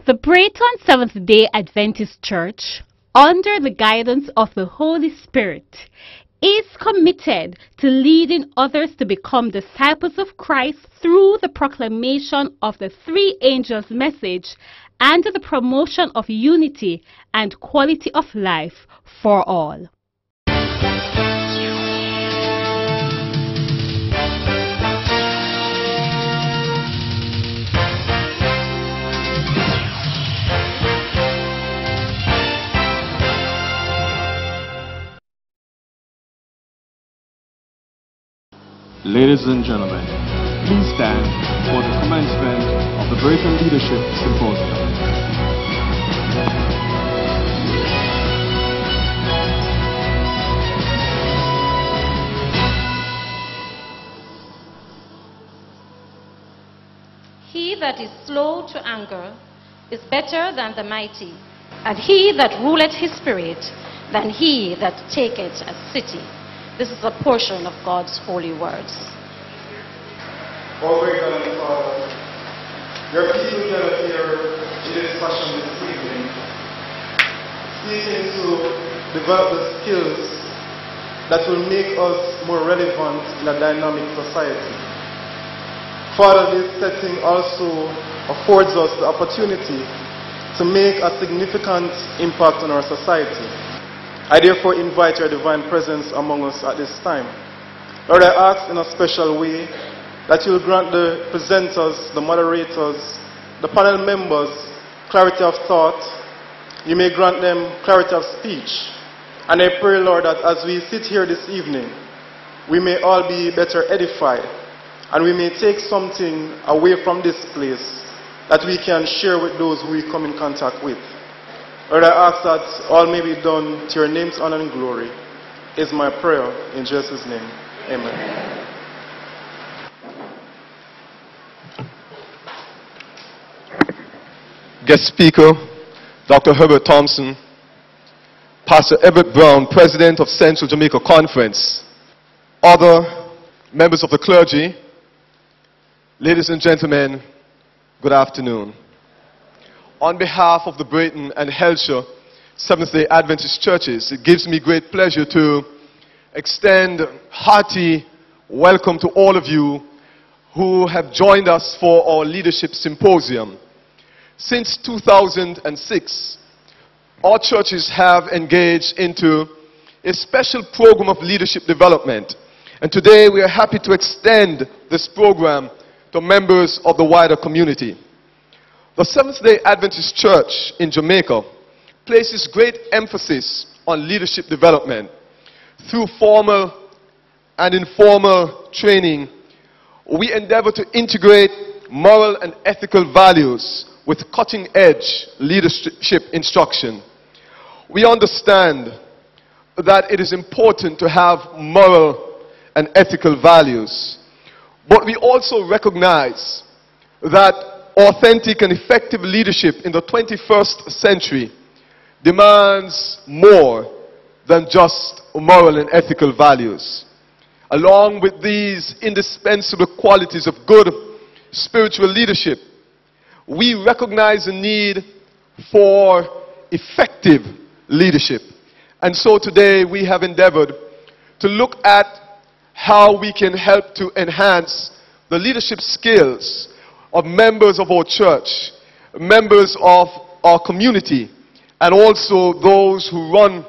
The Braeton Seventh-day Adventist Church, under the guidance of the Holy Spirit, is committed to leading others to become disciples of Christ through the proclamation of the three angels' message and the promotion of unity and quality of life for all. Ladies and gentlemen, please stand for the commencement of the Braeton Leadership Symposium. He that is slow to anger is better than the mighty, and he that ruleth his spirit than he that taketh a city. This is a portion of God's holy words. Oh, great Heavenly Father, your people gathered here in this session this evening, seeking to develop the skills that will make us more relevant in a dynamic society. Father, this setting also affords us the opportunity to make a significant impact on our society. I therefore invite your divine presence among us at this time. Lord, I ask in a special way that you will grant the presenters, the moderators, the panel members clarity of thought. You may grant them clarity of speech. And I pray, Lord, that as we sit here this evening, we may all be better edified, and we may take something away from this place that we can share with those who we come in contact with. Lord, I ask that all may be done to your name's honor and glory, is my prayer in Jesus' name. Amen. Guest speaker, Dr. Herbert Thompson, Pastor Everett Brown, President of Central Jamaica Conference, other members of the clergy, ladies and gentlemen, good afternoon. On behalf of the Braeton and Hellshire Seventh-day Adventist churches, it gives me great pleasure to extend hearty welcome to all of you who have joined us for our Leadership Symposium. Since 2006, our churches have engaged into a special program of leadership development. And today we are happy to extend this program to members of the wider community. The Seventh-day Adventist Church in Jamaica places great emphasis on leadership development. Through formal and informal training, we endeavor to integrate moral and ethical values with cutting-edge leadership instruction. We understand that it is important to have moral and ethical values, but we also recognize that authentic and effective leadership in the 21st century demands more than just moral and ethical values. Along with these indispensable qualities of good spiritual leadership, we recognize the need for effective leadership. And so today we have endeavored to look at how we can help to enhance the leadership skills of members of our church, members of our community, and also those who run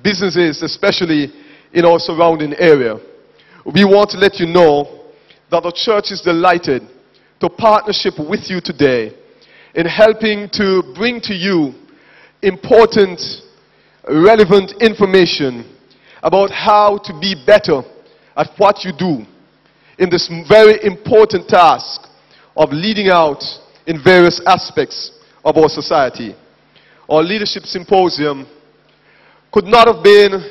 businesses, especially in our surrounding area. We want to let you know that the church is delighted to partnership with you today in helping to bring to you important, relevant information about how to be better at what you do in this very important task of leading out in various aspects of our society. Our Leadership Symposium could not have been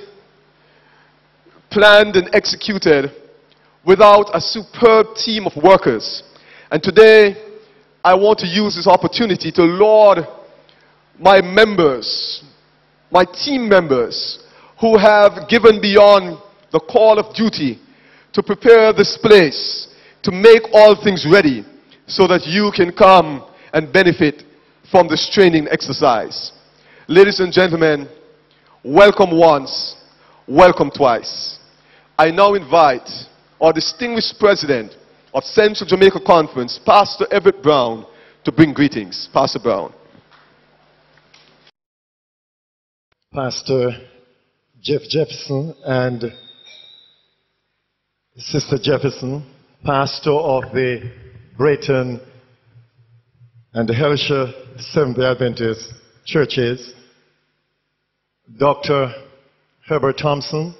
planned and executed without a superb team of workers. And today, I want to use this opportunity to laud my members, my team members, who have given beyond the call of duty to prepare this place, to make all things ready so that you can come and benefit from this training exercise. Ladies and gentlemen, welcome once, welcome twice. I now invite our distinguished president of Central Jamaica Conference, Pastor Everett Brown, to bring greetings. Pastor Brown. Pastor Jeff Jefferson and Sister Jefferson, pastor of the Braeton and the Hellshire Seventh-day Adventist churches, Dr. Herbert Thompson,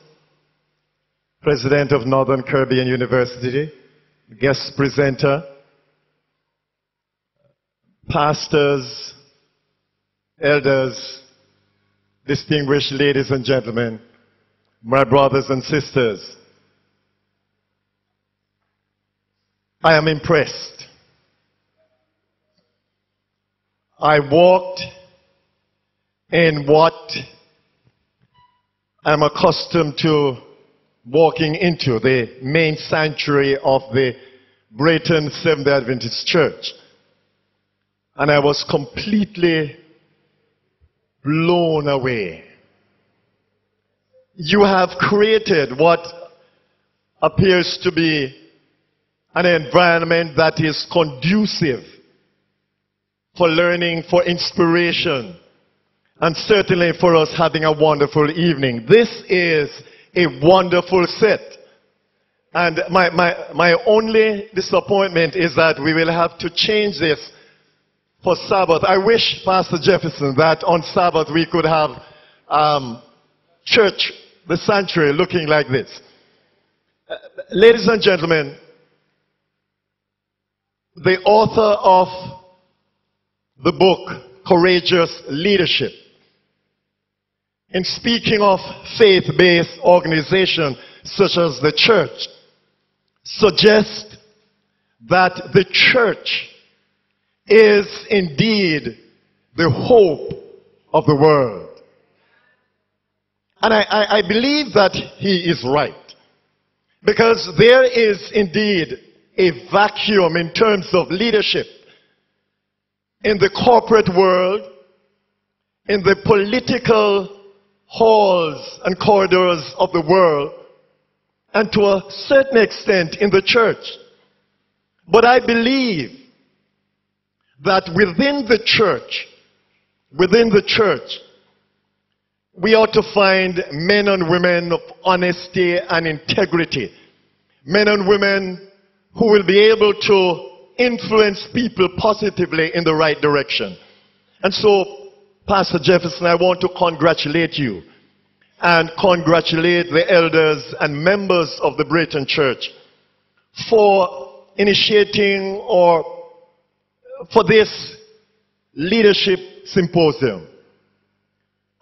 president of Northern Caribbean University, guest presenter, pastors, elders, distinguished ladies and gentlemen, my brothers and sisters. I am impressed. I walked in what I'm accustomed to walking into, the main sanctuary of the Braeton Seventh-day Adventist Church. And I was completely blown away. You have created what appears to be an environment that is conducive for learning, for inspiration, and certainly for us having a wonderful evening. This is a wonderful set. And my only disappointment is that we will have to change this for Sabbath. I wish, Pastor Jefferson, that on Sabbath we could have church, the sanctuary, looking like this. Ladies and gentlemen, the author of the book, Courageous Leadership, in speaking of faith-based organizations such as the church, suggests that the church is indeed the hope of the world. And I believe that he is right. Because there is indeed a vacuum in terms of leadership in the corporate world, in the political halls and corridors of the world, and to a certain extent in the church. But I believe that within the church, we ought to find men and women of honesty and integrity. Men and women who will be able to influence people positively in the right direction. And so, Pastor Jefferson, I want to congratulate you and congratulate the elders and members of the Braeton Church for initiating or for this leadership symposium.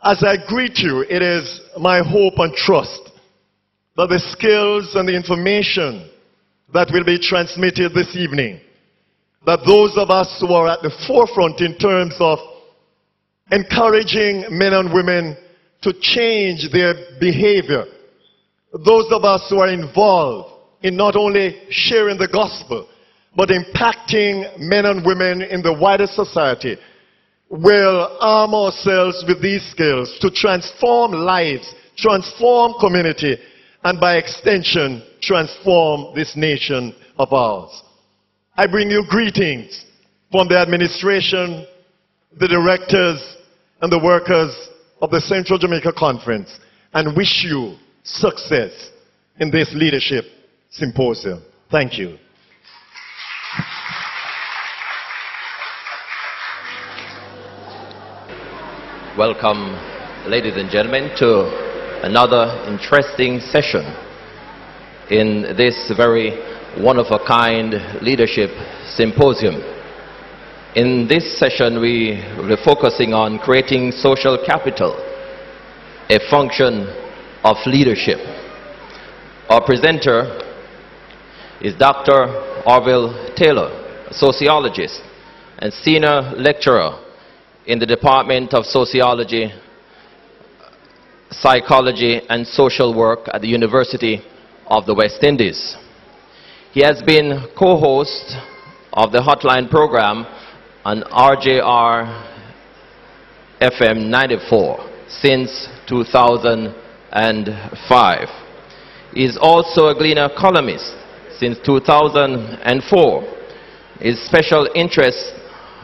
As I greet you, it is my hope and trust that the skills and the information that will be transmitted this evening, that those of us who are at the forefront in terms of encouraging men and women to change their behavior, those of us who are involved in not only sharing the gospel, but impacting men and women in the wider society, will arm ourselves with these skills to transform lives, transform community, and by extension, transform this nation of ours. I bring you greetings from the administration, the directors, and the workers of the Central Jamaica Conference, and wish you success in this leadership symposium. Thank you. Welcome, ladies and gentlemen, to another interesting session in this very one-of-a-kind leadership symposium. In this session, we will be focusing on creating social capital, a function of leadership. Our presenter is Dr. Orville Taylor, a sociologist and senior lecturer in the Department of Sociology, Psychology, and Social Work at the University of the West Indies. He has been co-host of the Hotline program on RJR FM 94 since 2005. He is also a Gleaner columnist since 2004. His special interests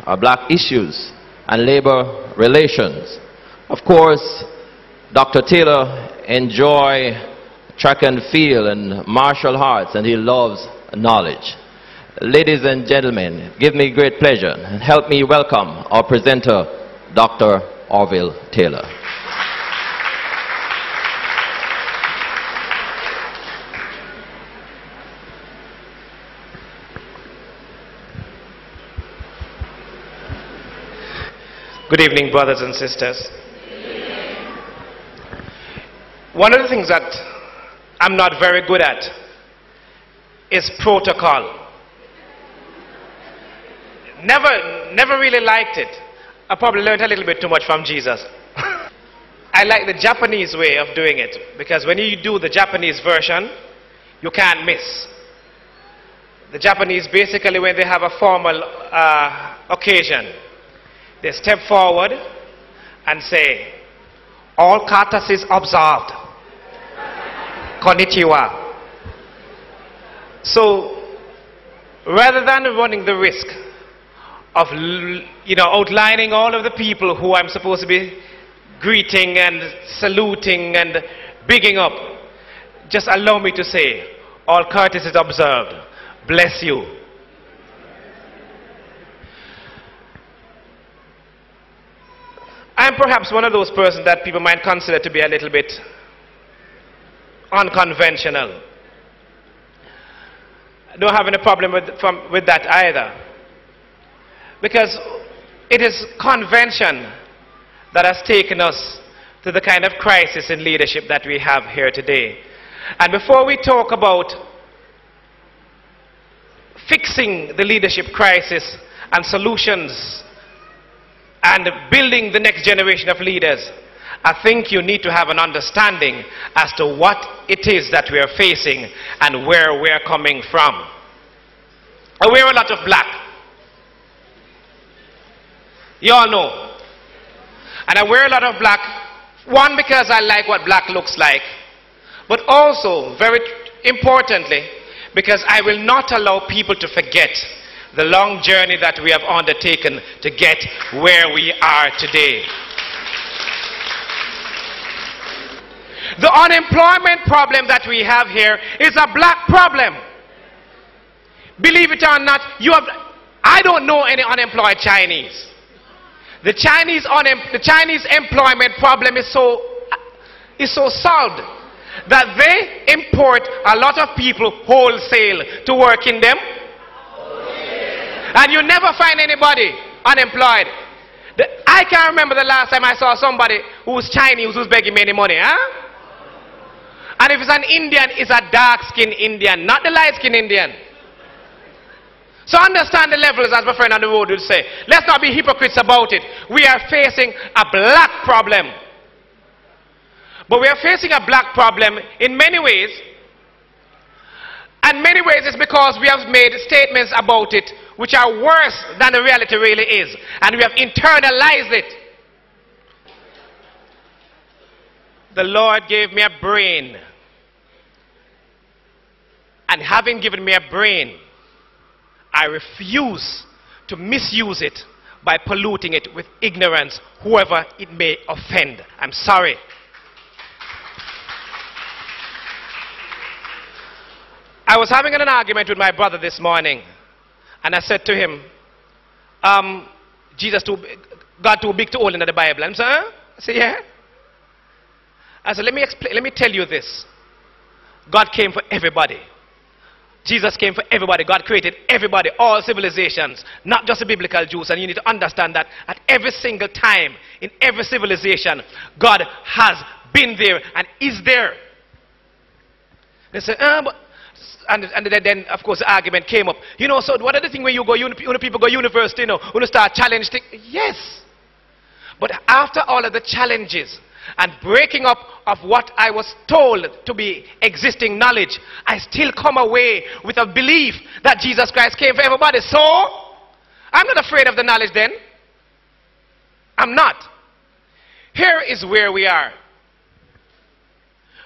are black issues and labor relations. Of course, Dr. Taylor enjoys track and field and martial arts, and he loves knowledge. Ladies and gentlemen, give me great pleasure and help me welcome our presenter, Dr. Orville Taylor. Good evening, brothers and sisters. One of the things that I'm not very good at is protocol. Never really liked it. I probably learned a little bit too much from Jesus. I like the Japanese way of doing it, because when you do the Japanese version, you can't miss. The Japanese, basically, when they have a formal occasion, they step forward and say, all courtesies observed. Konnichiwa. So, rather than running the risk of, outlining all of the people who I'm supposed to be greeting and saluting and bigging up, just allow me to say, all courtesies observed. Bless you. I'm perhaps one of those persons that people might consider to be a little bit unconventional. I don't have any problem with that either. Because it is convention that has taken us to the kind of crisis in leadership that we have here today. And before we talk about fixing the leadership crisis and solutions and building the next generation of leaders, I think you need to have an understanding as to what it is that we are facing and where we are coming from. I wear a lot of black. You all know. And I wear a lot of black, one, because I like what black looks like, but also, very importantly, because I will not allow people to forget the long journey that we have undertaken to get where we are today. The unemployment problem that we have here is a black problem. Believe it or not, I don't know any unemployed Chinese. The Chinese employment problem is so solved that they import a lot of people wholesale to work in them. And you never find anybody unemployed. I can't remember the last time I saw somebody who's Chinese who's begging me any money. Huh? And if it's an Indian, it's a dark-skinned Indian, not the light-skinned Indian. So understand the levels, as my friend on the road would say. Let's not be hypocrites about it. We are facing a black problem. But we are facing a black problem in many ways. And many ways it's because we have made statements about it which are worse than the reality really is. And we have internalized it. The Lord gave me a brain. And having given me a brain, I refuse to misuse it by polluting it with ignorance, whoever it may offend. I'm sorry. I was having an argument with my brother this morning, and I said to him, God too big to hold in the Bible. And he said, huh? I said, yeah. I said, let me tell you this. God came for everybody. Jesus came for everybody. God created everybody, all civilizations, not just the biblical Jews. And you need to understand that at every single time, in every civilization, God has been there and is there. They say, but... And then, of course, the argument came up. You know, so what are the things when you people go university, when you start challenging? Yes. But after all of the challenges and breaking up of what I was told to be existing knowledge, I still come away with a belief that Jesus Christ came for everybody. So, I'm not afraid of the knowledge then. I'm not. Here is where we are.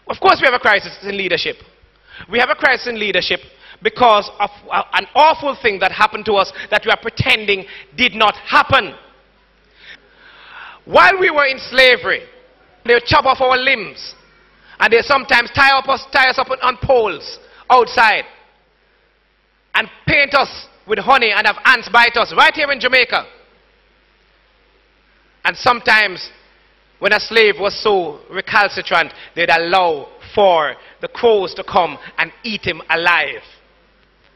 Of course we have a crisis in leadership. We have a crisis in leadership because of an awful thing that happened to us that we are pretending did not happen. While we were in slavery, they would chop off our limbs, and they sometimes tie us up on poles outside and paint us with honey and have ants bite us right here in Jamaica. And sometimes when a slave was so recalcitrant, they'd allow for the crows to come and eat him alive.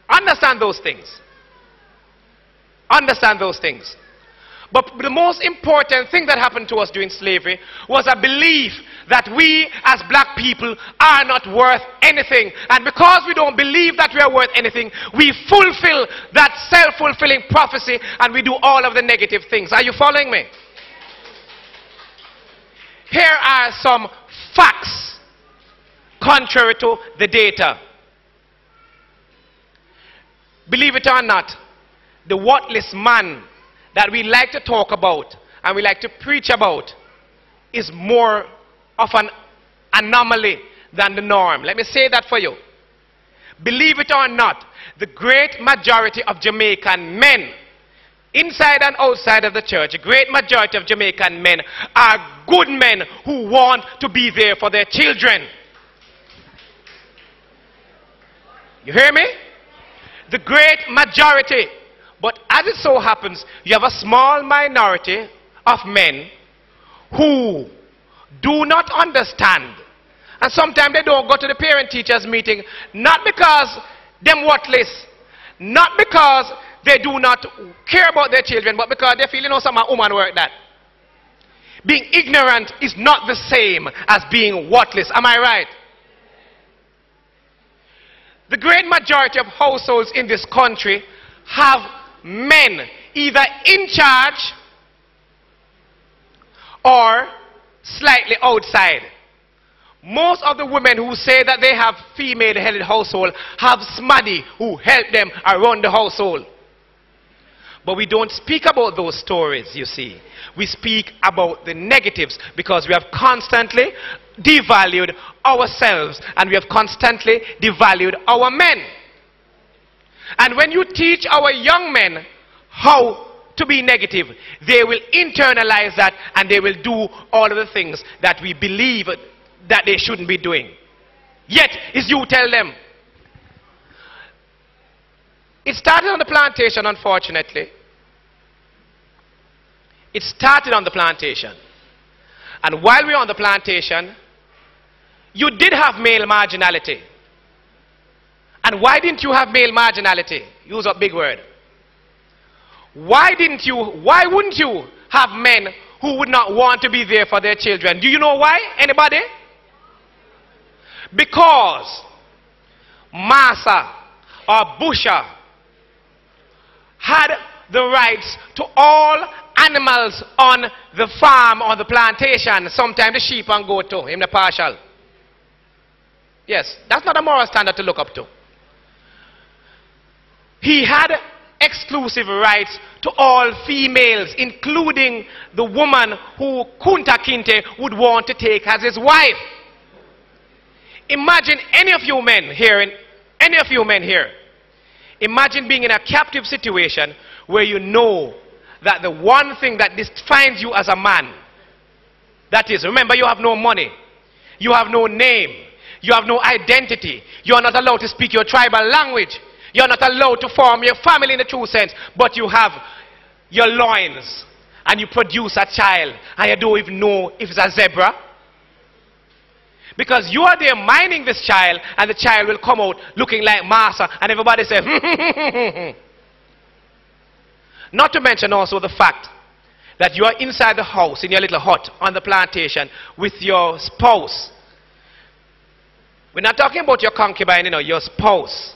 Understand those things. Understand those things. But the most important thing that happened to us during slavery was a belief that we as black people are not worth anything. And because we don't believe that we are worth anything, we fulfill that self-fulfilling prophecy and we do all of the negative things. Are you following me? Here are some facts contrary to the data. Believe it or not, the worthless man that we like to talk about and we like to preach about is more of an anomaly than the norm. Let me say that for you. Believe it or not, the great majority of Jamaican men, inside and outside of the church, a great majority of Jamaican men are good men who want to be there for their children. You hear me? The great majority. But as it so happens, you have a small minority of men who do not understand. And sometimes they don't go to the parent-teachers meeting, not because they're worthless, not because they do not care about their children, but because they feel, you know, some woman work that. Being ignorant is not the same as being worthless. Am I right? The great majority of households in this country have men either in charge or slightly outside. Most of the women who say that they have female-headed household have smaddy who help them around the household. But we don't speak about those stories, you see. We speak about the negatives because we have constantly devalued ourselves and we have constantly devalued our men. And when you teach our young men how to be negative, they will internalize that and they will do all of the things that we believe that they shouldn't be doing. Yet, it's you tell them. It started on the plantation, unfortunately. It started on the plantation. And while we were on the plantation, you did have male marginality. And why didn't you have male marginality? Use a big word. Why wouldn't you have men who would not want to be there for their children? Do you know why? Anybody? Because Massa or Busher had the rights to all animals on the farm or the plantation. Sometimes the sheep and goat too, in the partial. Yes, that's not a moral standard to look up to. He had exclusive rights to all females, including the woman who Kunta Kinte would want to take as his wife. Imagine any of you men here, imagine being in a captive situation where you know that the one thing that defines you as a man, that is, remember, you have no money, you have no name, you have no identity, you are not allowed to speak your tribal language, you are not allowed to form your family in the true sense, but you have your loins and you produce a child and you don't even know if it's a zebra. Because you are there minding this child and the child will come out looking like Massa and everybody says, Not to mention also the fact that you are inside the house in your little hut on the plantation with your spouse. We're not talking about your concubine, you know, your spouse.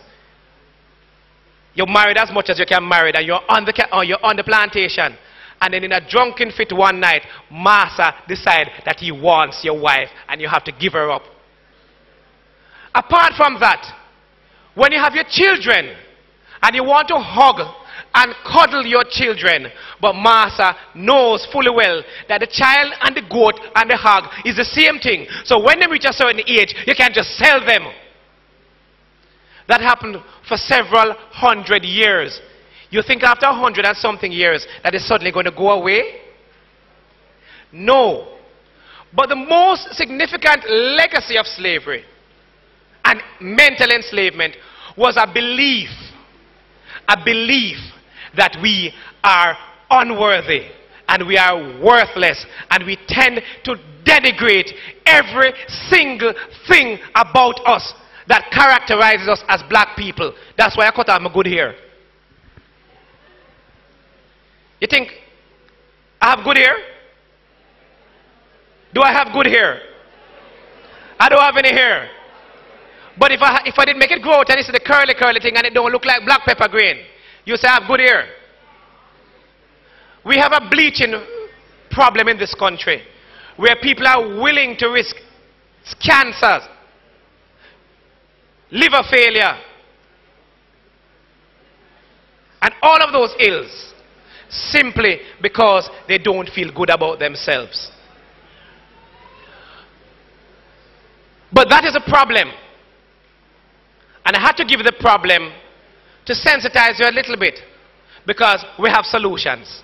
You're married as much as you can marry and you're on the plantation. And then in a drunken fit one night, Massa decides that he wants your wife and you have to give her up. Apart from that, when you have your children and you want to hug and cuddle your children. But master knows fully well that the child and the goat and the hog is the same thing. So when they reach a certain age, you can't just sell them. That happened for several hundred years. You think after 100 and something years that it's suddenly going to go away? No. But the most significant legacy of slavery and mental enslavement was a belief that we are unworthy and we are worthless, and we tend to denigrate every single thing about us that characterizes us as black people. That's why I cut out my good hair. You think I have good hair? Do I have good hair? I don't have any hair. But if I didn't make it grow out and it's the curly thing and it don't look like black pepper grain, you say I have good hair. We have a bleaching problem in this country where people are willing to risk cancers, liver failure, and all of those ills simply because they don't feel good about themselves. But that is a problem. And I had to give you the problem to sensitize you a little bit, because we have solutions.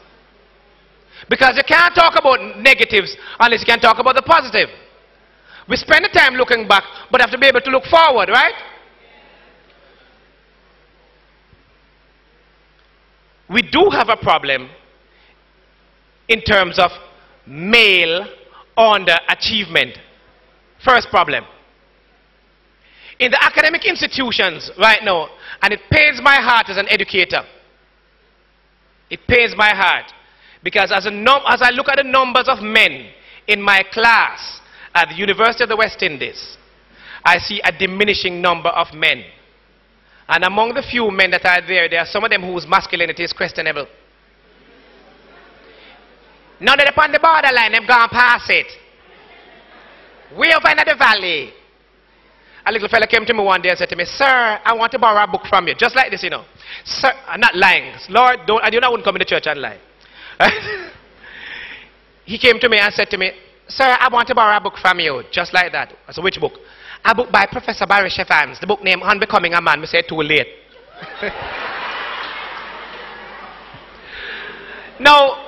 Because you can't talk about negatives unless you can talk about the positive. We spend the time looking back, but have to be able to look forward, right? We do have a problem in terms of male underachievement. First problem. In the academic institutions right now, and it pains my heart as an educator. It pains my heart. Because as I look at the numbers of men in my class at the University of the West Indies, I see a diminishing number of men. And among the few men that are there, there are some of them whose masculinity is questionable. Now they're upon the borderline, they've gone past it. Way over in the valley. A little fella came to me one day and said to me, "Sir, I want to borrow a book from you." Just like this, you know. Sir, I'm not lying. Lord, don't, and you know I wouldn't come in the church and lie. He came to me and said to me, "Sir, I want to borrow a book from you." Just like that. I said, "Which book?" "A book by Professor Barry Evans. The book named Unbecoming a Man." We said, "Too late." Now,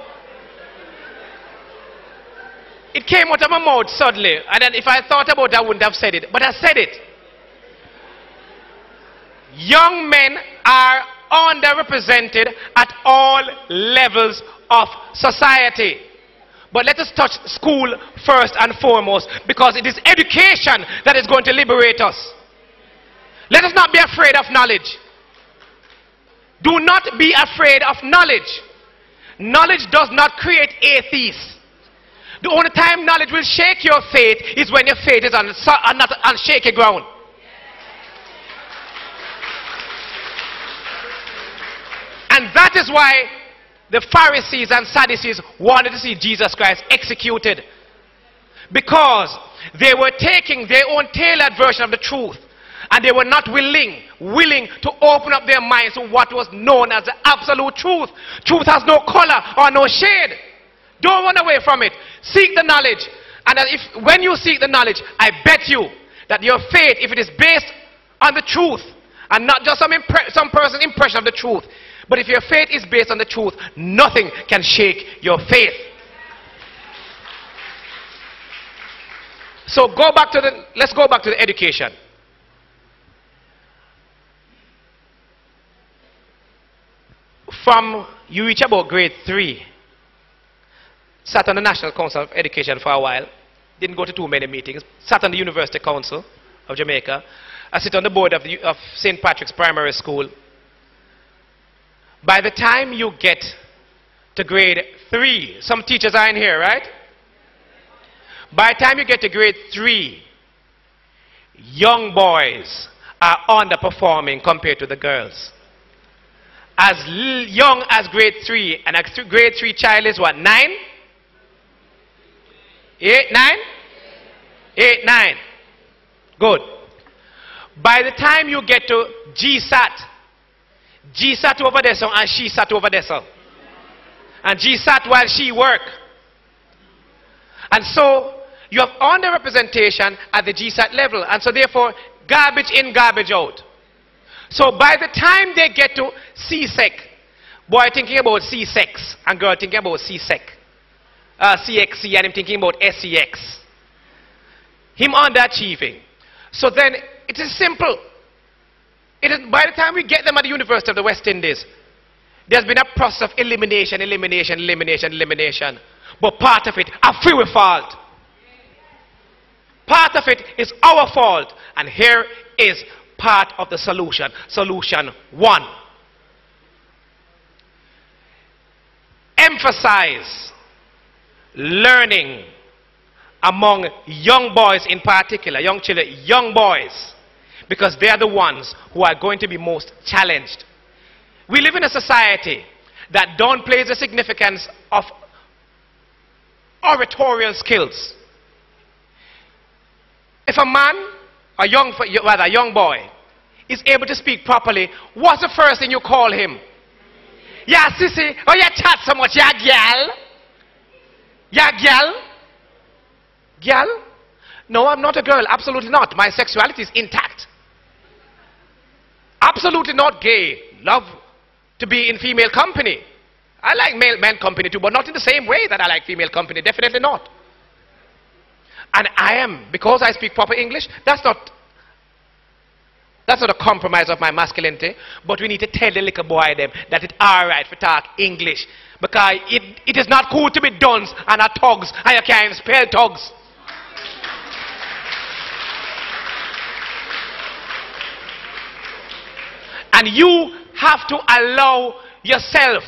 it came out of my mouth suddenly, and then if I thought about it, I wouldn't have said it. But I said it. Young men are underrepresented at all levels of society. But let us touch school first and foremost, because it is education that is going to liberate us. Let us not be afraid of knowledge. Do not be afraid of knowledge. Knowledge does not create atheists. The only time knowledge will shake your faith is when your faith is on shaky ground. And that is why the Pharisees and Sadducees wanted to see Jesus Christ executed. Because they were taking their own tailored version of the truth. And they were not willing to open up their minds to what was known as the absolute truth. Truth has no color or no shade. Don't run away from it. Seek the knowledge. And when you seek the knowledge, I bet you that your faith, if it is based on the truth, and not just some person's impression of the truth, but if your faith is based on the truth, nothing can shake your faith. So let's go back to the education. From you reach about grade 3, sat on the National Council of Education for a while, didn't go to too many meetings, sat on the University Council of Jamaica, I sit on the board of St. Patrick's Primary School. By the time you get to grade 3, some teachers are in here, right? By the time you get to grade 3, young boys are underperforming compared to the girls. As young as grade 3, and a grade 3 child is what, 9? 8, 9? 8, 9. Good. By the time you get to GSAT, G sat over there so, and she sat over there so. And G sat while she worked. And so you have underrepresentation at the GSAT level. And so therefore, garbage in, garbage out. So by the time they get to C-Sec, boy thinking about C-Sex and girl thinking about C-Sec. CXC and him thinking about SEX. Him underachieving. So then it is simple. It is, by the time we get them at the University of the West Indies, there's been a process of elimination. But part of it, a free fault. Part of it is our fault. And here is part of the solution. Solution 1. Emphasize learning among young boys in particular, young children, young boys, because they are the ones who are going to be most challenged. We live in a society that downplays the significance of oratorial skills. If a man, a young boy, is able to speak properly, what's the first thing you call him? Yeah, sissy, oh you chat so much, yeah, gal. Yeah, gal. Gal? No, I'm not a girl, absolutely not. My sexuality is intact. Absolutely not gay. Love to be in female company. I like men company too, but not in the same way that I like female company. Definitely not. And I am, because I speak proper English, that's not a compromise of my masculinity, but we need to tell the little boy them that it's alright to talk English, because it is not cool to be duns and a thugs, and you can't spell thugs. And you have to allow yourself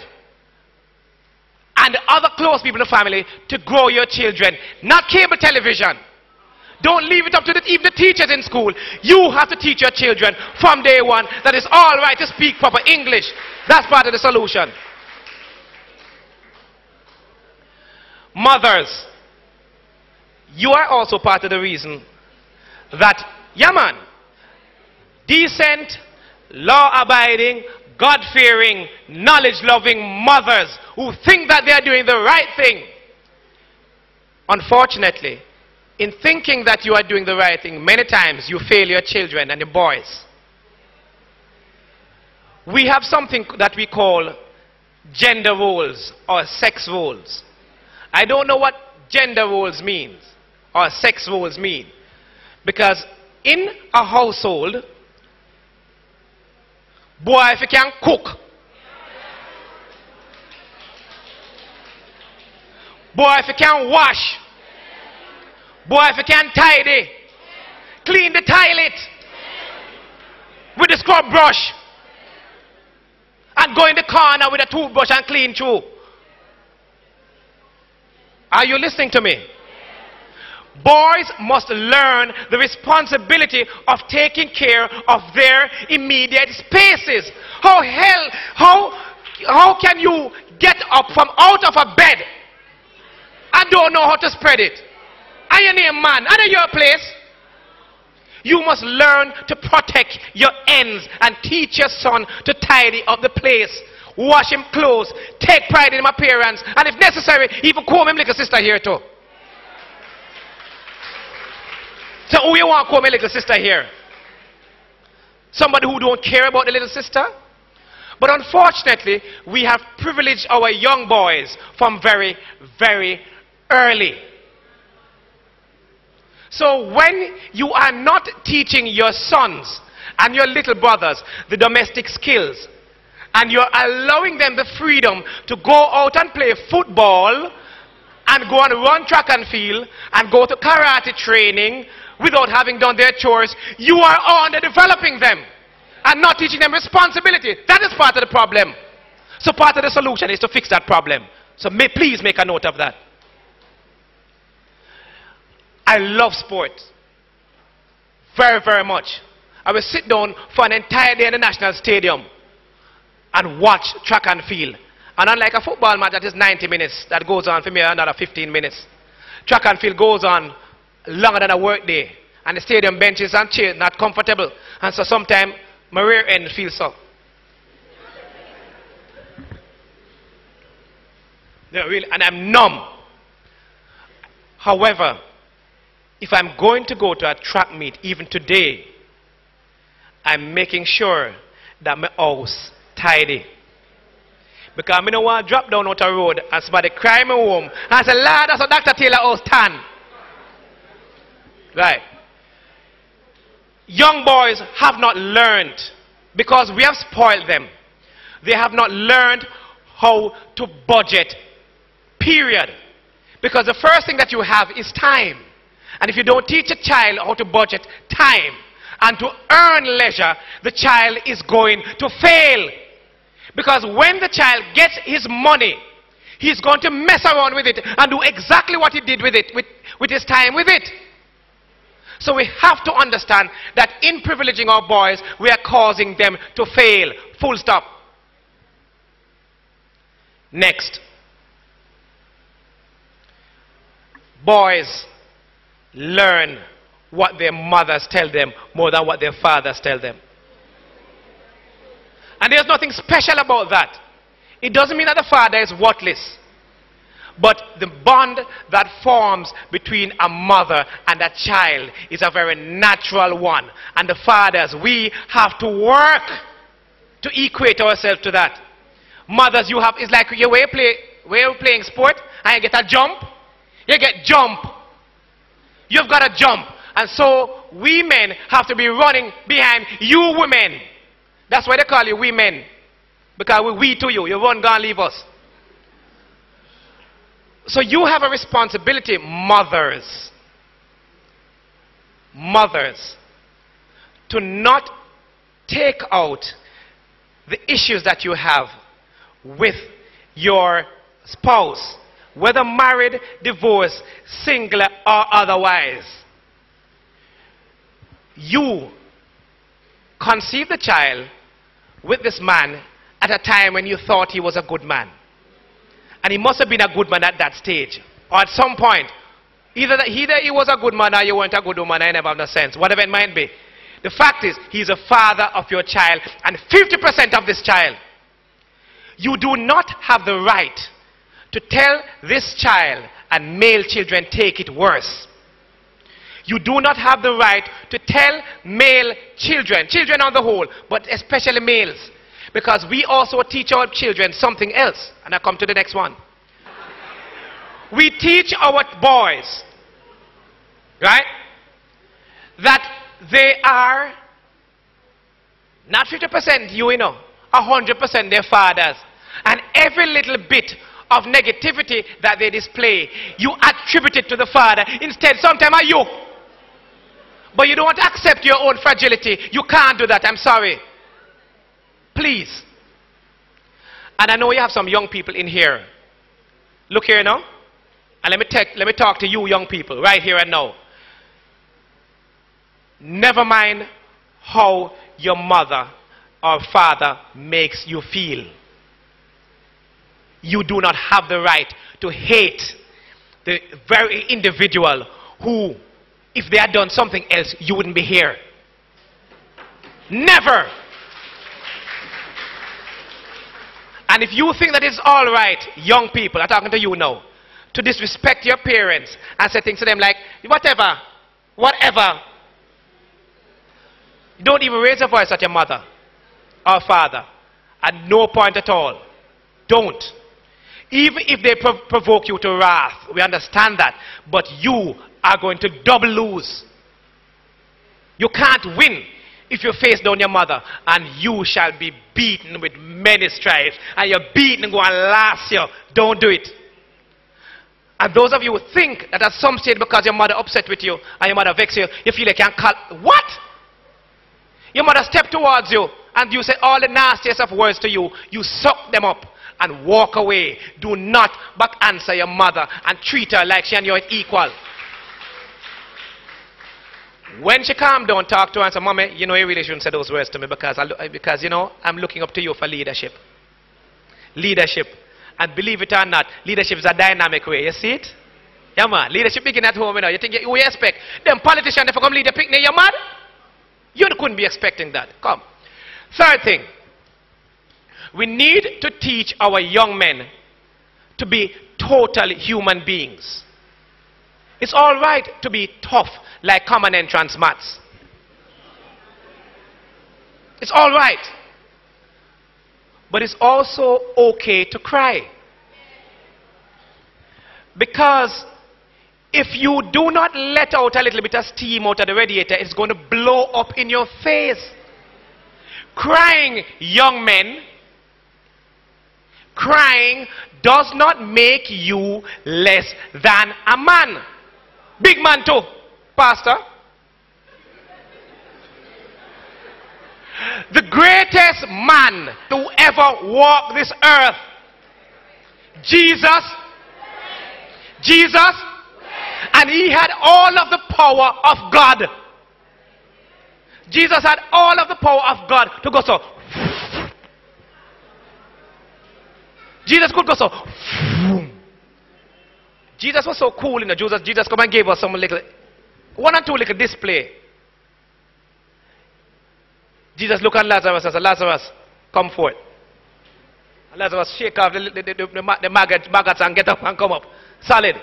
and other close people in the family to grow your children. Not cable television. Don't leave it up to even the teachers in school. You have to teach your children from day one that it's all right to speak proper English. That's part of the solution. Mothers, you are also part of the reason that, yeah man, decent, law-abiding, God-fearing, knowledge-loving mothers who think that they are doing the right thing. Unfortunately, in thinking that you are doing the right thing, many times you fail your children and your boys. We have something that we call gender roles or sex roles. I don't know what gender roles means or sex roles mean, because in a household, boy, if you can cook, boy, if you can wash, boy, if you can tidy, clean the toilet with the scrub brush, and go in the corner with a toothbrush and clean through. Are you listening to me? Boys must learn the responsibility of taking care of their immediate spaces. How can you get up from out of a bed and don't know how to spread it? Are you near man? Are you your place? You must learn to protect your ends and teach your son to tidy up the place. Wash him clothes, take pride in him appearance, and if necessary, even comb him like a sister here too. So who you want to call my little sister here? Somebody who don't care about the little sister? But unfortunately, we have privileged our young boys from very, very early. So when you are not teaching your sons and your little brothers the domestic skills, and you're allowing them the freedom to go out and play football, and go and run track and field, and go to karate training without having done their chores, you are underdeveloping them and not teaching them responsibility. That is part of the problem. So part of the solution is to fix that problem. So please make a note of that. I love sports very, very much. I will sit down for an entire day in the National Stadium and watch track and field. And unlike a football match that is 90 minutes, that goes on for me another 15 minutes. Track and field goes on longer than a work day. And the stadium benches and chairs not comfortable. And so sometimes my rear end feels so. No, really, and I'm numb. However, if I'm going to go to a track meet, even today, I'm making sure that my house tidy. Because I don't want to drop down out the road and somebody cry me home and say, Lord, that's a Dr. Taylor house stand. Right. Young boys have not learned, because we have spoiled them. They have not learned how to budget, period. Because the first thing that you have is time. And if you don't teach a child how to budget time and to earn leisure, the child is going to fail. Because when the child gets his money, he's going to mess around with it and do exactly what he did with it, with his time with it. So we have to understand that in privileging our boys, we are causing them to fail. Full stop. Next. Boys learn what their mothers tell them more than what their fathers tell them. And there's nothing special about that. It doesn't mean that the father is worthless. But the bond that forms between a mother and a child is a very natural one. And the fathers, we have to work to equate ourselves to that. Mothers, you have, it's like you're playing sport and you get a jump. You get jump. You've got to jump. And so we men have to be running behind you women. That's why they call you women. Because we to you. You run, go and leave us. So you have a responsibility, mothers. Mothers. To not take out the issues that you have with your spouse. Whether married, divorced, single, or otherwise. You conceived the child with this man at a time when you thought he was a good man. And he must have been a good man at that stage. Or at some point. Either he was a good man or you weren't a good woman. I never have no sense. Whatever it might be. The fact is, he's a father of your child. And 50% of this child. You do not have the right to tell this child, and male children take it worse. You do not have the right to tell male children, children on the whole, but especially males, because we also teach our children something else. And I come to the next one. We teach our boys, right, that they are not 50% you know, 100% their fathers. And every little bit of negativity that they display, you attribute it to the father. Instead, sometimes are you. But you don't accept your own fragility. You can't do that. I'm sorry. Please. And I know you have some young people in here. Look here now. And let me talk to you young people right here and now. Never mind how your mother or father makes you feel. You do not have the right to hate the very individual who, if they had done something else, you wouldn't be here. Never. And if you think that it's all right, young people, I'm talking to you now, to disrespect your parents and say things to them like, whatever, whatever. Don't even raise your voice at your mother or father. At no point at all. Don't. Even if they provoke you to wrath, we understand that. But you are going to double lose. You can't win if you face down your mother, and you shall be beaten with many stripes, and you're beaten and go and last you. Don't do it. And those of you who think that at some stage, because your mother upset with you and your mother vexed you, you feel like you can't call. What? Your mother stepped towards you and you said all the nastiest of words to you. You suck them up and walk away. Do not back answer your mother and treat her like she and you are equal. When she calmed down, talk to her and say, Mommy, you know, you really shouldn't say those words to me because, you know, I'm looking up to you for leadership. Leadership. And believe it or not, leadership is a dynamic way. You see it? Yeah, man. Leadership begin at home, you know. You think you expect them politicians to come lead the picnic, you mad? You couldn't be expecting that. Come. Third thing. We need to teach our young men to be total human beings. It's all right to be tough like common entrance mats. It's all right. But it's also okay to cry. Because if you do not let out a little bit of steam out of the radiator, it's going to blow up in your face. Crying, young men, crying does not make you less than a man. Big man too, pastor. The greatest man to ever walk this earth, Jesus, and he had all of the power of God. Jesus had all of the power of God to go so. Jesus could go so. Jesus was so cool, you know. Jesus come and gave us some little, one or two little display. Jesus looked at Lazarus and said, Lazarus, come forth. And Lazarus shake off the maggots and get up and come up. Solid.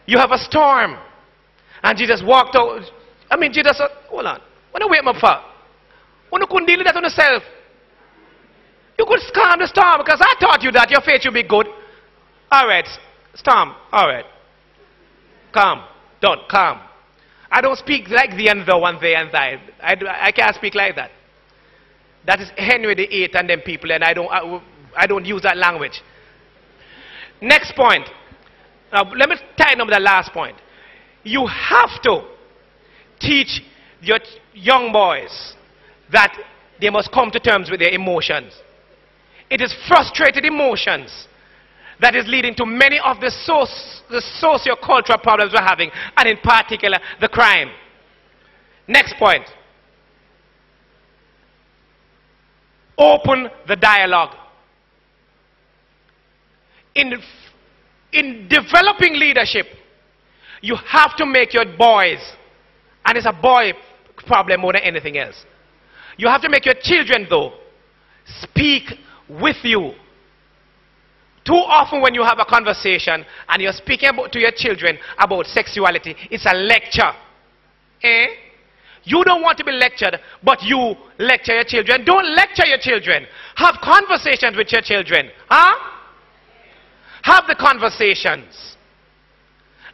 You have a storm. And Jesus walked out. I mean, Jesus said, hold on. What do you wait up for? When you couldn't deal with that on yourself. You could calm the storm because I taught you that your faith should be good. All right. Storm. All right. Calm. Done. Calm. I don't speak like thee and thou and they and thy. I can't speak like that. That is Henry VIII and them people, and I don't use that language. Next point. Now, let me tighten up the last point. You have to teach your young boys that they must come to terms with their emotions. It is frustrated emotions that is leading to many of the socio-cultural problems we're having, and in particular, the crime. Next point. Open the dialogue. In developing leadership, you have to make your boys, and it's a boy problem more than anything else. You have to make your children, though, speak with you. Too often when you have a conversation and you're speaking to your children about sexuality, it's a lecture. You don't want to be lectured, but you lecture your children. Don't lecture your children. Have conversations with your children. Have the conversations.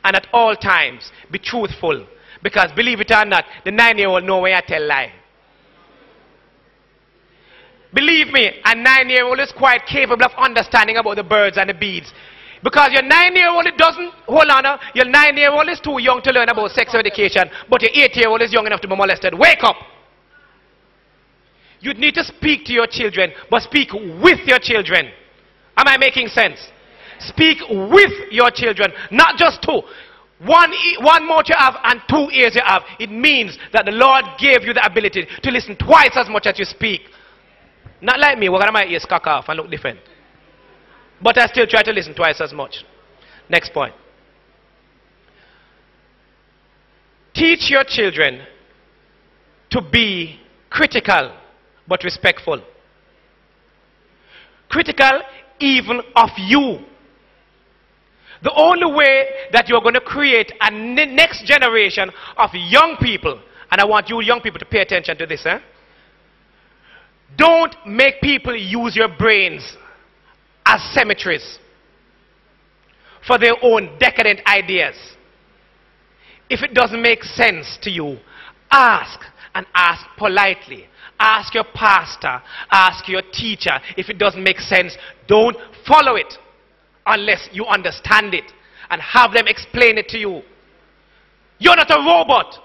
And at all times, be truthful. Because believe it or not, the 9-year-old know when I tell lie. Believe me, a 9-year-old is quite capable of understanding about the birds and the bees. Because your 9-year-old doesn't, hold on, your 9-year-old is too young to learn about sex education, but your 8-year-old is young enough to be molested. Wake up! You need to speak to your children, but speak with your children. Am I making sense? Speak with your children, not just two. One mouth you have and 2 ears you have. It means that the Lord gave you the ability to listen twice as much as you speak. Not like me, where my ears cock off and look different. But I still try to listen twice as much. Next point. Teach your children to be critical but respectful. Critical even of you. The only way that you're going to create a next generation of young people, and I want you young people to pay attention to this, don't make people use your brains as cemeteries for their own decadent ideas. If it doesn't make sense to you, ask, and ask politely. Ask your pastor, ask your teacher. If it doesn't make sense, don't follow it unless you understand it, and have them explain it to you. You're not a robot.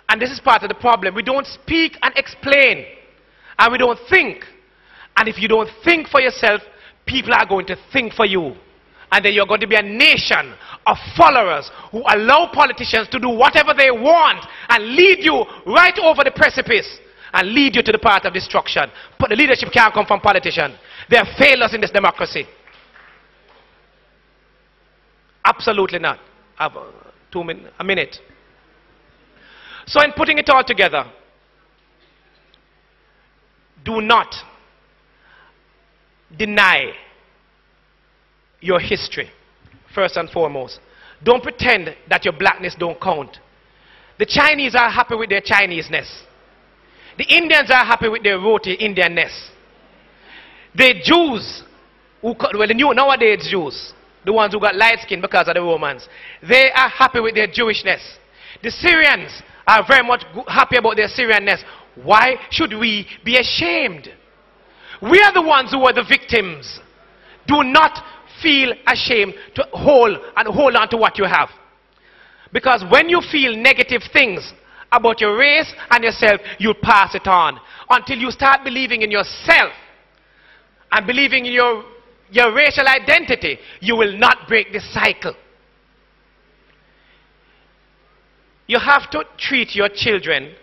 And this is part of the problem. We don't speak and explain, and we don't think. And if you don't think for yourself, people are going to think for you. And then you're going to be a nation of followers who allow politicians to do whatever they want and lead you right over the precipice and lead you to the path of destruction. But the leadership can't come from politicians. They are failures in this democracy. Absolutely not. I have a minute. So in putting it all together, do not deny your history, first and foremost. Don't pretend that your blackness don't count. The Chinese are happy with their Chineseness. The Indians are happy with their roti Indianness. The Jews, nowadays Jews, the ones who got light skin because of the Romans, they are happy with their Jewishness. The Syrians are very much happy about their Syrianness. Why should we be ashamed? We are the ones who are the victims. Do not feel ashamed to hold on to what you have. Because when you feel negative things about your race and yourself, you'll pass it on. Until you start believing in yourself and believing in your racial identity, you will not break this cycle. You have to treat your children,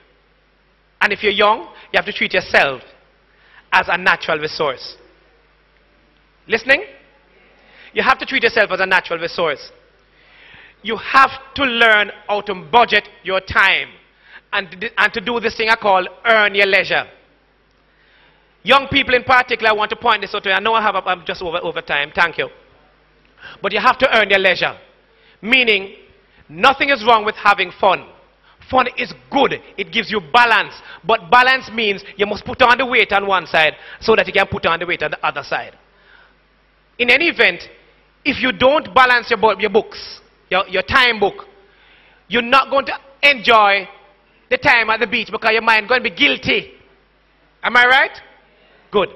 and if you're young, you have to treat yourself as a natural resource. Listening? You have to treat yourself as a natural resource. You have to learn how to budget your time and to do this thing I call earn your leisure. Young people in particular, I want to point this out to you. I know I'm just over time. Thank you. But you have to earn your leisure. Meaning, nothing is wrong with having fun. Fun is good. It gives you balance. But balance means you must put on the weight on one side so that you can put on the weight on the other side. In any event, if you don't balance your books, your time book, you're not going to enjoy the time at the beach because your mind is going to be guilty. Am I right? Good.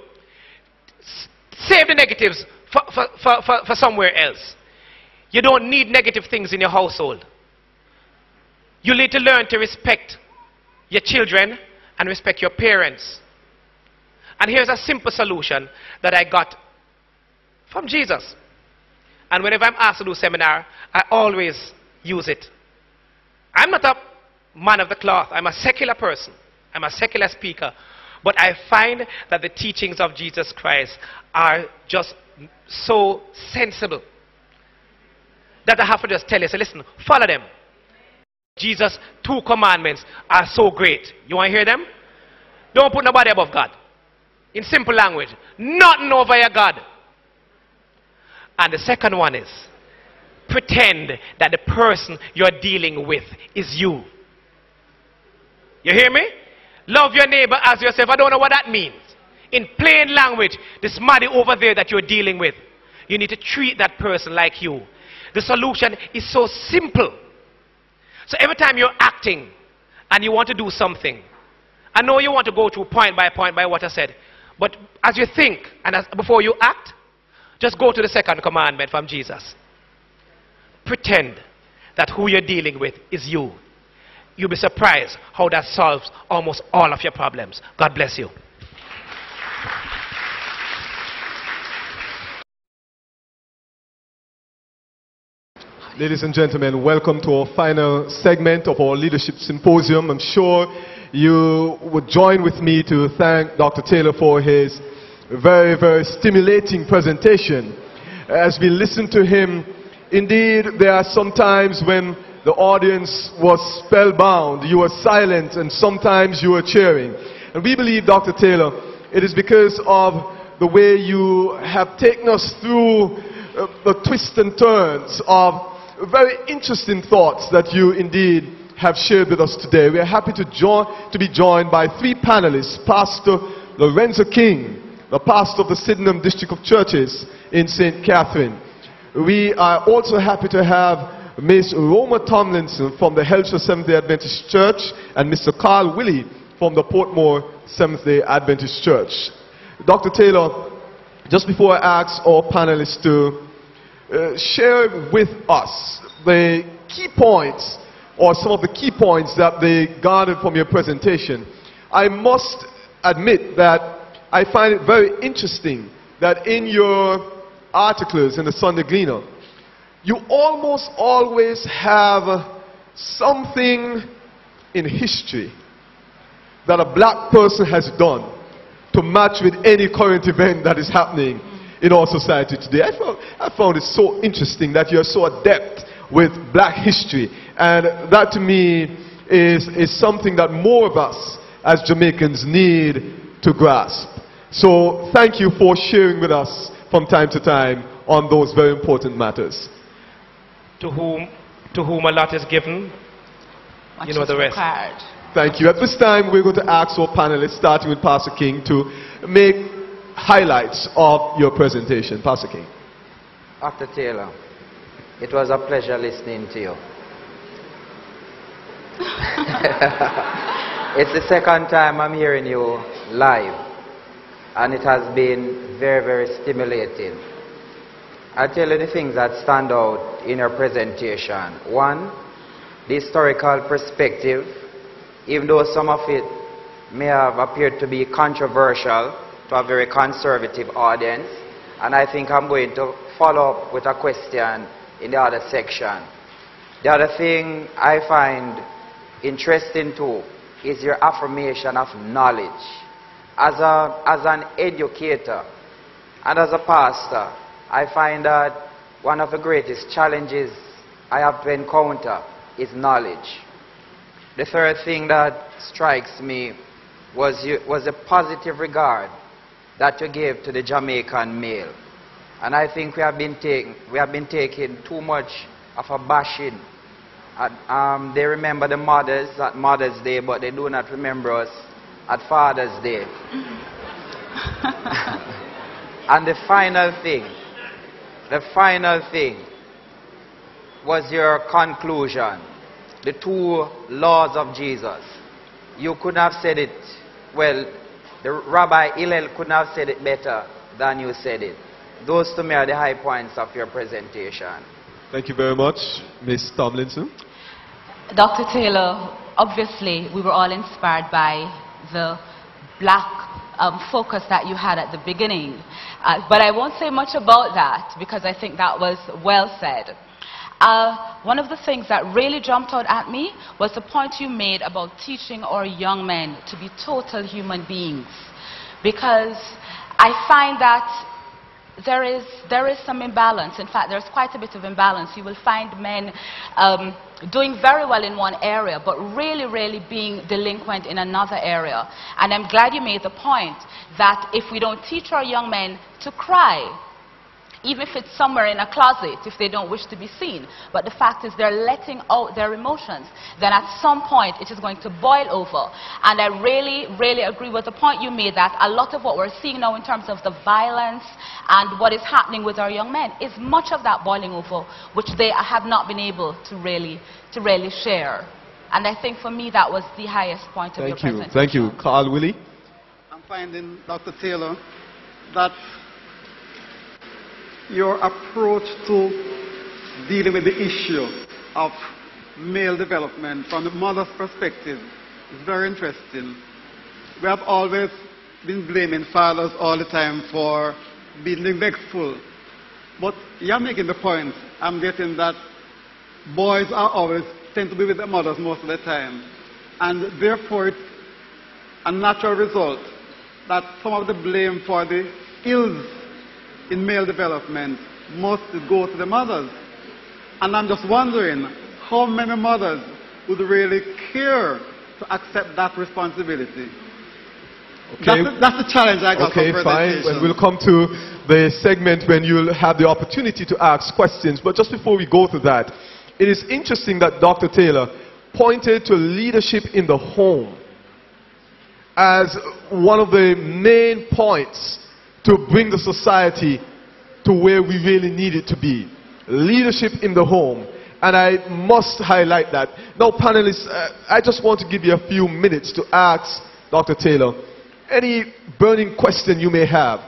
Save the negatives for somewhere else. You don't need negative things in your household. You need to learn to respect your children and respect your parents. And here's a simple solution that I got from Jesus. And whenever I'm asked to do seminar, I always use it. I'm not a man of the cloth. I'm a secular person. I'm a secular speaker. But I find that the teachings of Jesus Christ are just so sensible that I have to just tell you, say, listen, follow them. Jesus' 2 commandments are so great. You want to hear them? Don't put nobody above God. In simple language, nothing over your God. And the second one is, pretend that the person you're dealing with is you. You hear me? Love your neighbor as yourself. I don't know what that means. In plain language, this money over there that you're dealing with, you need to treat that person like you. The solution is so simple. So every time you're acting and you want to do something, I know you want to go through point by what I said, but as you think and before you act, just go to the second commandment from Jesus. Pretend that who you're dealing with is you. You'll be surprised how that solves almost all of your problems. God bless you. Ladies and gentlemen, welcome to our final segment of our Leadership Symposium. I'm sure you would join with me to thank Dr. Taylor for his very, very stimulating presentation. As we listen to him, indeed, there are some times when the audience was spellbound, you were silent, and sometimes you were cheering. And we believe, Dr. Taylor, it is because of the way you have taken us through the twists and turns of very interesting thoughts that you indeed have shared with us today. We are happy to be joined by 3 panelists: Pastor Lorenzo King, the pastor of the Sydenham District of Churches in St. Catherine. We are also happy to have Miss Roma Tomlinson from the Hellshire Seventh-day Adventist Church and Mr. Carl Willie from the Portmore Seventh-day Adventist Church. Dr. Taylor, just before I ask our panelists to share with us the key points or some of the key points that they garnered from your presentation, I must admit that I find it very interesting that in your articles in the Sunday Gleaner, you almost always have something in history that a black person has done to match with any current event that is happening in our society today. I found it so interesting that you're so adept with black history, and that to me is something that more of us as Jamaicans need to grasp. So thank you for sharing with us from time to time on those very important matters. To whom a lot is given, you know the rest. Required. Thank you. At this time, we're going to ask our panelists, starting with Pastor King, to make highlights of your presentation. Pastor King. Dr. Taylor, it was a pleasure listening to you. It's the second time I'm hearing you live, and it has been very, very stimulating. I'll tell you the things that stand out in your presentation. One, the historical perspective, even though some of it may have appeared to be controversial to a very conservative audience, and I think I'm going to follow up with a question in the other section. The other thing I find interesting too is your affirmation of knowledge. As an educator and as a pastor, I find that one of the greatest challenges I have to encounter is knowledge. The third thing that strikes me was the positive regard that you gave to the Jamaican male. And I think we have been taking too much of a bashing. They remember the mothers at Mother's Day, but they do not remember us at Father's Day. And the final thing was your conclusion, the two laws of Jesus. You could have said it, well, the Rabbi Hillel couldn't have said it better than you said it. Those to me are the high points of your presentation. Thank you very much. Ms. Tomlinson. Dr. Taylor, obviously we were all inspired by the black focus that you had at the beginning. But I won't say much about that because I think that was well said. One of the things that really jumped out at me was the point you made about teaching our young men to be total human beings. Because I find that there is some imbalance. In fact, there's quite a bit of imbalance. You will find men doing very well in one area, but really, really being delinquent in another area. And I'm glad you made the point that if we don't teach our young men to cry, even if it's somewhere in a closet, if they don't wish to be seen, but the fact is they're letting out their emotions, then at some point it is going to boil over. And I really, really agree with the point you made that a lot of what we're seeing now in terms of the violence and what is happening with our young men is much of that boiling over, which they have not been able to really share. And I think for me that was the highest point of your presentation. Thank you. Carl Willie. I'm finding, Dr. Taylor, that your approach to dealing with the issue of male development from the mother's perspective is very interesting. We have always been blaming fathers all the time for being neglectful. But you're making the point, I'm getting that boys are always tend to be with their mothers most of the time. And therefore it's a natural result that some of the blame for the ills in male development must go to the mothers. And I'm just wondering how many mothers would really care to accept that responsibility. Okay. That's the challenge I got from presentation. Okay, fine. Well, we'll come to the segment when you'll have the opportunity to ask questions. But just before we go to that, it is interesting that Dr. Taylor pointed to leadership in the home as one of the main points to bring the society to where we really need it to be. Leadership in the home. And I must highlight that. Now, panelists, I just want to give you a few minutes to ask Dr. Taylor any burning question you may have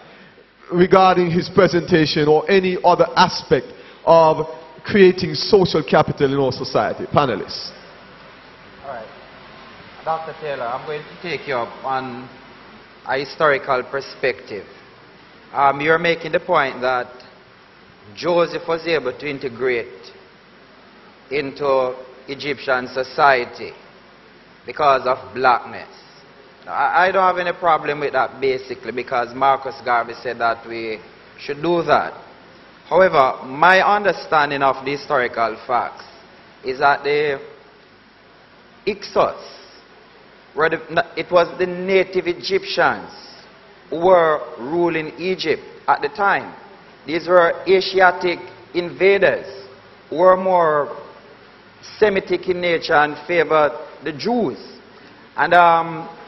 regarding his presentation or any other aspect of creating social capital in our society. Panelists. All right. Dr. Taylor, I'm going to take you up on a historical perspective. You're making the point that Joseph was able to integrate into Egyptian society because of blackness. Now, I don't have any problem with that basically because Marcus Garvey said that we should do that. However, my understanding of the historical facts is that the Hyksos, it was the native Egyptians who were ruling Egypt at the time. These were Asiatic invaders who were more Semitic in nature and favored the Jews. And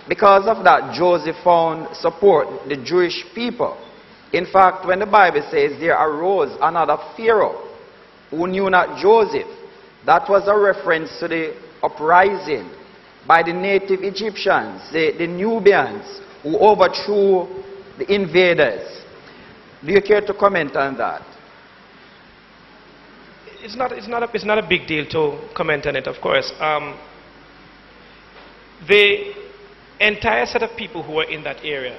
because of that, Joseph found support, the Jewish people. In fact, when the Bible says there arose another Pharaoh who knew not Joseph, that was a reference to the uprising by the native Egyptians, the Nubians, who overthrew the invaders. Do you care to comment on that? It's not a big deal to comment on it, of course. The entire set of people who were in that area,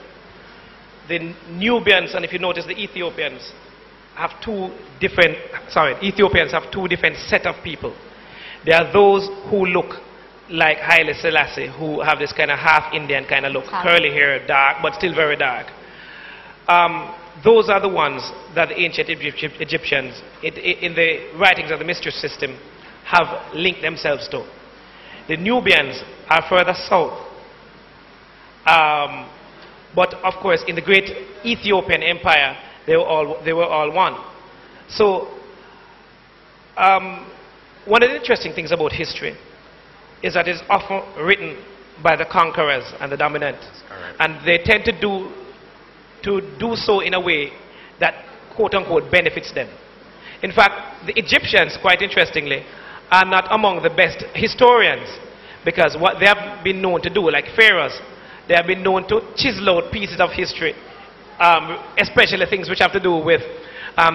the Nubians, and if you notice the Ethiopians, have Ethiopians have two different set of people. There are those who look like Haile Selassie, who have this kind of half Indian kind of look, curly hair, dark, but still very dark. Those are the ones that the ancient Egyptians, in the writings of the mystery system, have linked themselves to. The Nubians are further south. But of course, in the great Ethiopian empire, they were all one. So, one of the interesting things about history is that it's often written by the conquerors and the dominant. And they tend to do so in a way that, quote-unquote, benefits them. In fact, the Egyptians, quite interestingly, are not among the best historians, because what they have been known to do, like pharaohs, they have been known to chisel out pieces of history, especially things which have to do with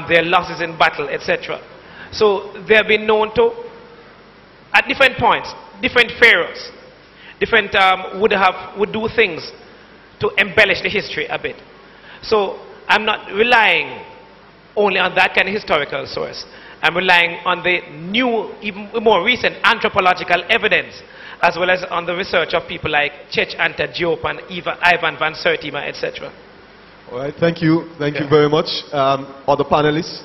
their losses in battle, etc. So they have been known to, at different points, different pharaohs, different would do things to embellish the history a bit. So I'm not relying only on that kind of historical source. I'm relying on the new, even more recent anthropological evidence, as well as on the research of people like Chech Anta Diop and Ivan van Sertima, etc. All right, thank you. Thank you very much. Other panelists?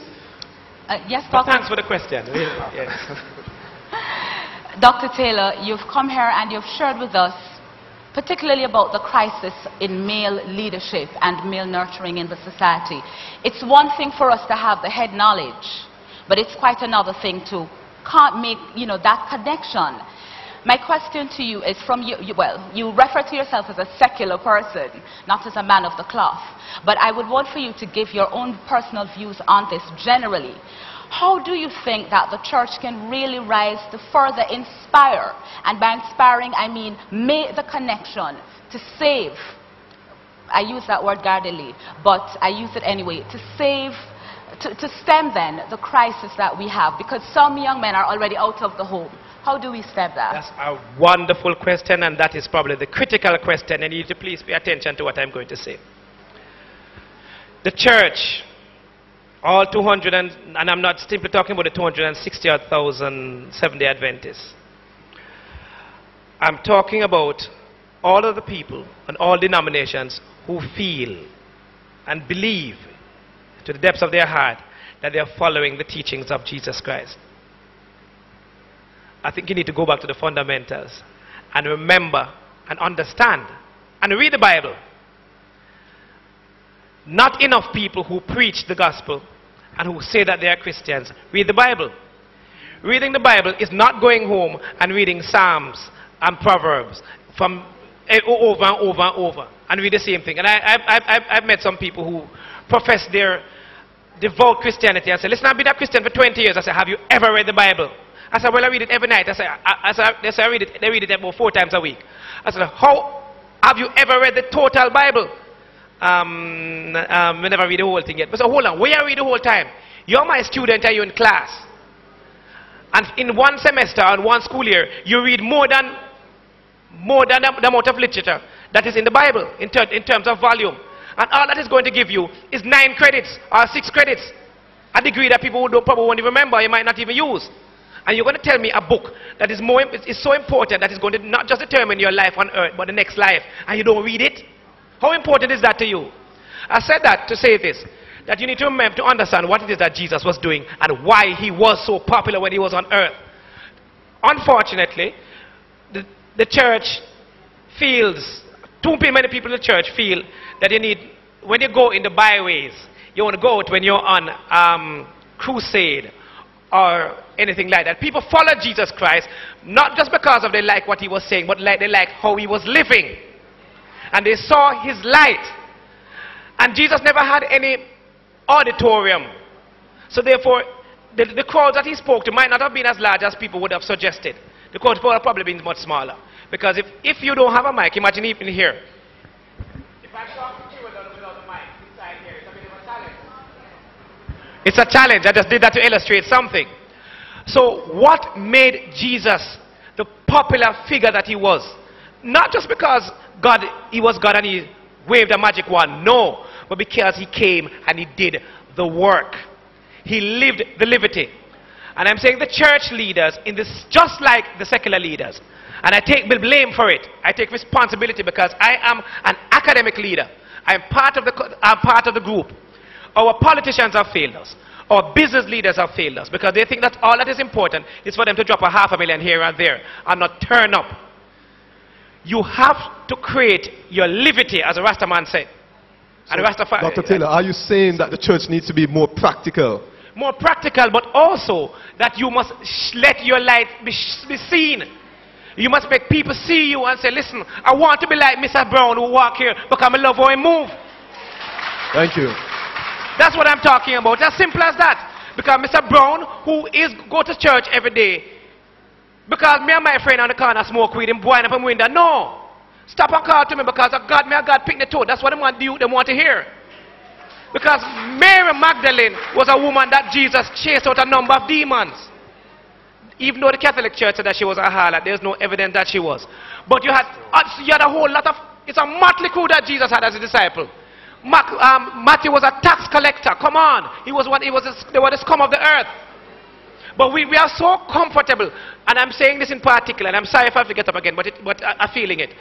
Yes, But Dr. thanks for the question. Yes. Dr. Taylor, you've come here and you've shared with us particularly about the crisis in male leadership and male nurturing in the society. It's one thing for us to have the head knowledge, but it's quite another thing to can't make, that connection. My question to you is from you, you refer to yourself as a secular person, not as a man of the cloth. But I would want for you to give your own personal views on this generally. How do you think that the church can really rise to further inspire? And by inspiring, I mean make the connection to save. I use that word guardedly, but I use it anyway, to save, to stem then the crisis that we have, because some young men are already out of the home. How do we stem that? That's a wonderful question, and that is probably the critical question, and you need to please pay attention to what I'm going to say. The church, all 200, and I'm not simply talking about the 260,000 Seventh-day Adventists. I'm talking about all of the people and all denominations who feel and believe to the depths of their heart that they are following the teachings of Jesus Christ. I think you need to go back to the fundamentals and remember and understand and read the Bible. Not enough people who preach the gospel and who say that they are Christians read the Bible. Reading the Bible is not going home and reading Psalms and Proverbs from over and over and over and read the same thing. And I've met some people who profess their devout Christianity and say, listen, I've been a Christian for 20 years. I say, have you ever read the Bible? I said, well, I read it every night. They read it about 4 times a week. I said, how have you ever read the total Bible? We never read the whole thing yet. But so hold on, where you read the whole time? You're my student, are you in class? And in one semester and one school year, you read more than the amount of literature that is in the Bible in terms of volume. And all that is going to give you is 9 credits or 6 credits. A degree that people probably won't even remember, you might not even use. And you're going to tell me a book that is so important that is going to not just determine your life on earth, but the next life, and you don't read it? How important is that to you? I said that to say this, that you need to remember to understand what it is that Jesus was doing and why he was so popular when he was on earth. Unfortunately, the church feels too many people in the church feel that you need, when you go in the byways, you want to go out when you're on crusade or anything like that. People follow Jesus Christ not just because of they like what he was saying, but they like how he was living. And they saw his light. And Jesus never had any auditorium. So therefore, the crowds that he spoke to might not have been as large as people would have suggested. The crowds would have probably been much smaller. Because if you don't have a mic, imagine even here. If I talk to you without a mic inside here, it's a bit of a challenge. It's a challenge. I just did that to illustrate something. So what made Jesus the popular figure that he was? Not just because he was God and he waved a magic wand. No. But because he came and he did the work. He lived the liberty. And I'm saying the church leaders, in this, just like the secular leaders, and I take blame for it. I take responsibility because I am an academic leader. I'm part of the group. Our politicians have failed us. Our business leaders have failed us because they think that all that is important is for them to drop a $500,000 here and there and not turn up. You have to create your liberty, as a Rastaman said. So, Dr. Taylor, are you saying that the church needs to be more practical? More practical, but also that you must let your light be seen. You must make people see you and say, listen, I want to be like Mr. Brown who walk here because I love how he move. Thank you. That's what I'm talking about. As simple as that. Because Mr. Brown, who go to church every day, because me and my friend on the corner smoke weed and wind up in window. No. Stop and call to me because God picked the toe. That's what they want to hear. Because Mary Magdalene was a woman that Jesus chased out a number of demons. Even though the Catholic Church said that she was a harlot, there's no evidence that she was. But you had a whole lot of, it's a motley crew that Jesus had as a disciple. Matthew was a tax collector. Come on. They were the scum of the earth. But we are so comfortable, and I'm saying this in particular, and I'm sorry if I have to get up again, but I'm feeling it.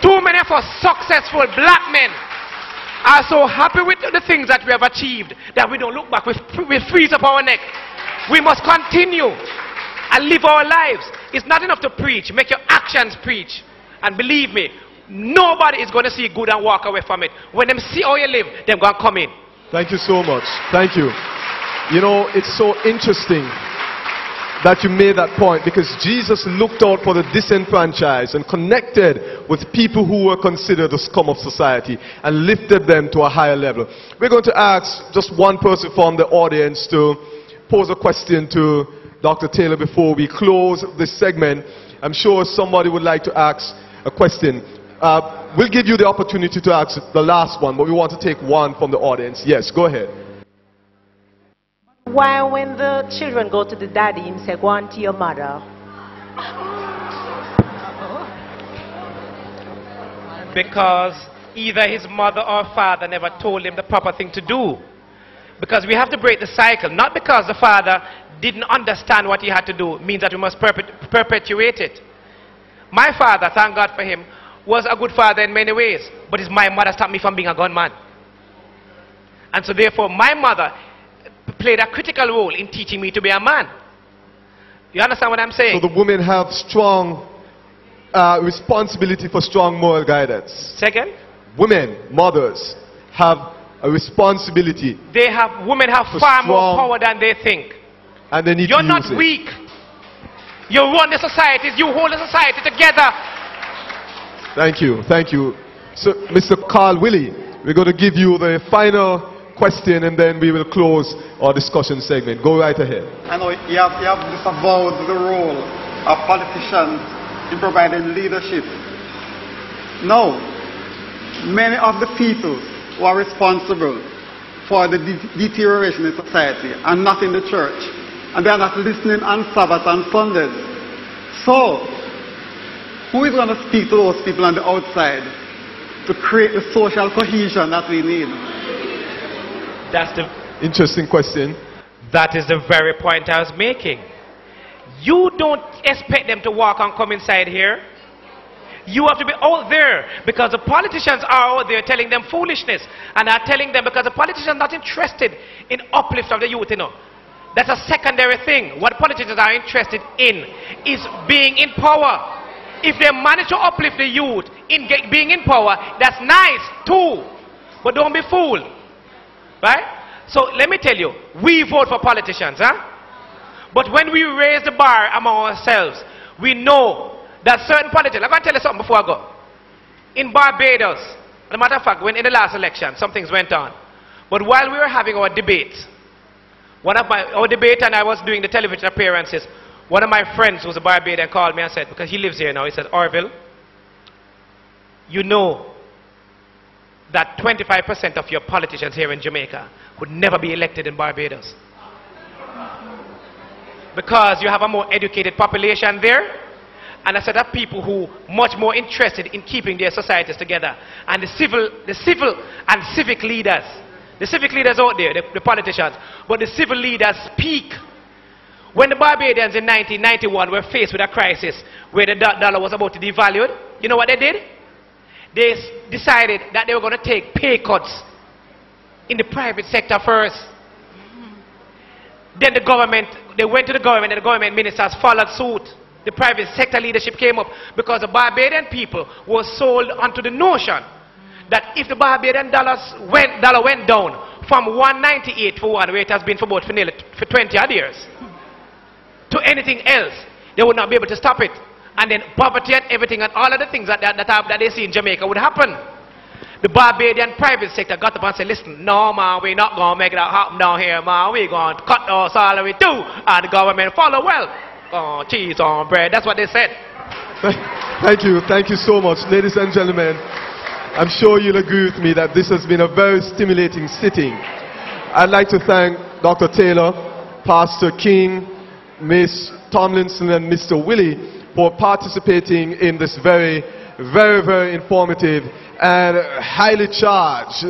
Too many of us successful black men are so happy with the things that we have achieved that we don't look back. We freeze up our neck. We must continue and live our lives. It's not enough to preach. Make your actions preach. And believe me, nobody is going to see good and walk away from it. When they see how you live, they're going to come in. Thank you so much. Thank you. You know, it's so interesting that you made that point because Jesus looked out for the disenfranchised and connected with people who were considered the scum of society and lifted them to a higher level. We're going to ask just one person from the audience to pose a question to Dr. Taylor before we close this segment. I'm sure somebody would like to ask a question. We'll give you the opportunity to ask the last one, but we want to take one from the audience. Yes, go ahead. Why when the children go to the daddy, him say, go on to your mother? Because either his mother or father never told him the proper thing to do. Because we have to break the cycle. Not because the father didn't understand what he had to do means that we must perpetuate it. My father, thank God for him, was a good father in many ways. But it's my mother stopped me from being a gunman. And so therefore my mother played a critical role in teaching me to be a man. You understand what I'm saying? So the women have strong responsibility for strong moral guidance. Second? Women, mothers, have a responsibility. Women have far more power than they think. And they need to use it. You're not weak. You run the societies, you hold the society together. Thank you, thank you. So, Mr. Carl Willie, we're going to give you the final question and then we will close our discussion segment. Go right ahead. I know you have disavowed the role of politicians in providing leadership. No, many of the people who are responsible for the deterioration in society are not in the church, and they are not listening on Sabbath and Sundays. So, who is going to speak to those people on the outside to create the social cohesion that we need? That's the interesting question. That is the very point I was making. You don't expect them to walk and come inside here. You have to be out there because the politicians are out there telling them foolishness and are telling them because the politicians are not interested in uplift of the youth, you know. That's a secondary thing. What politicians are interested in is being in power. If they manage to uplift the youth in being in power, that's nice too. But don't be fooled. Right? So let me tell you, we vote for politicians, huh? But when we raise the bar among ourselves, we know that certain politicians, I'm going to tell you something before I go. In Barbados, as a matter of fact, when in the last election, some things went on. But while we were having our debate, our debate and I was doing the television appearances, one of my friends who's a Barbadian called me and said, because he lives here now, he said, Orville, you know that 25% of your politicians here in Jamaica would never be elected in Barbados. Because you have a more educated population there, and a set of people who are much more interested in keeping their societies together. And the civil and civic leaders, the civic leaders out there, the politicians, but the civil leaders speak. When the Barbadians in 1991 were faced with a crisis where the dollar was about to devalue, you know what they did? They decided that they were going to take pay cuts in the private sector first. Then the government, they went to the government and the government ministers followed suit. The private sector leadership came up because the Barbadian people were sold onto the notion that if the Barbadian dollar went down from 198 for one, where it has been for about for 20 odd years, to anything else, they would not be able to stop it. And then poverty and everything and all of the things that they see in Jamaica would happen. The Barbadian private sector got up and said, listen, no man, we're not going to make that happen down here, man. We're going to cut our salary too. And the government follow well. Oh, cheese on bread. That's what they said. Thank you so much. Ladies and gentlemen, I'm sure you'll agree with me that this has been a very stimulating sitting. I'd like to thank Dr. Taylor, Pastor King, Miss Tomlinson and Mr. Willie for participating in this very, very, very informative and highly charged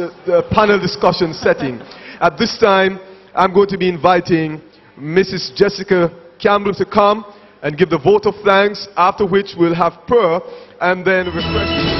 panel discussion setting. At this time, I'm going to be inviting Mrs. Jessica Campbell to come and give the vote of thanks, after which we'll have prayer and then refreshments.